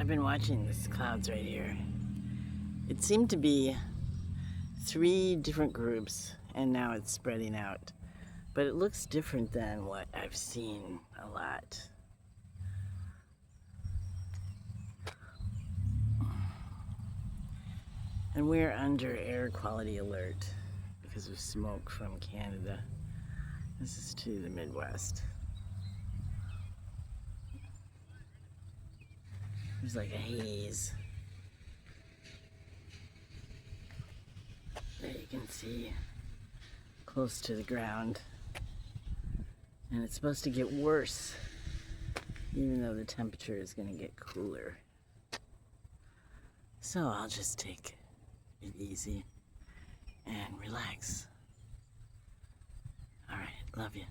I've been watching these clouds right here. It seemed to be 3 different groups, and now it's spreading out. But it looks different than what I've seen a lot. And we're under air quality alert because of smoke from Canada. This is to the Midwest. There's like a haze that you can see close to the ground. And it's supposed to get worse, even though the temperature is going to get cooler. So I'll just take it easy and relax. All right, love you.